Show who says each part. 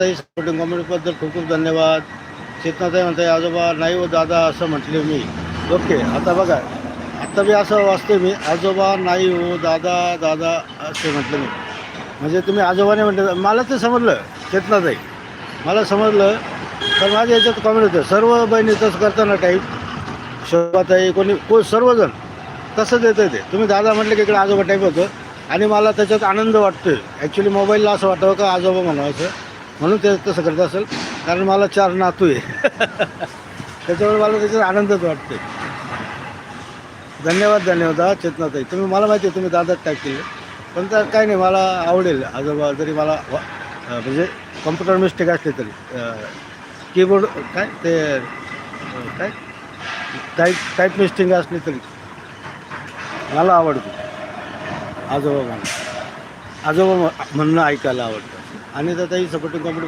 Speaker 1: ताई सपोर्टिंग कॉमेडीबद्दल खूप खूप धन्यवाद. चेतनाताई म्हणताय आजोबा नाही हो दादा असं म्हटले मी. ओके, आता बघा, आता मी असं वाचतोय मी आजोबा नाही हो दादा दादा असे म्हटलं मी. म्हणजे तुम्ही आजोबाने म्हटलं मला ते समजलं चेतनाताई, मला समजलं. तर माझ्या याच्यात कॉमेंट होतं सर्व बहिणी तसं करताना टाईप शोभाताई सर्वजण तसंच येतं ते. तुम्ही दादा म्हटलं की इकडे आजोबा टाईप होतं आणि मला त्याच्यात आनंद वाटतोय. ॲक्च्युली मोबाईलला असं वाटावं का आजोबा म्हणावं म्हणून ते तसं करत असेल. कारण मला 4 नातू आहे. त्याच्यामुळे मला त्याच्यात आनंदच वाटतोय. धन्यवाद धन्यवाद हा चेतनाताई. तुम्ही मला माहिती आहे तुम्ही दादाच टाईप केले. पण तर काही नाही मला आवडेल आजोबा जरी मला म्हणजे कॉम्प्युटर मिस्टेक असली तरी कीबोर्ड काय ते काय टाईप मिस्टेक असली तरी मला आवडतं आजोबा म्हणणं. आजोबा म्हणणं ऐकायला आवडतं. आणि तर ताई सपोर्टिंग कॉमेडी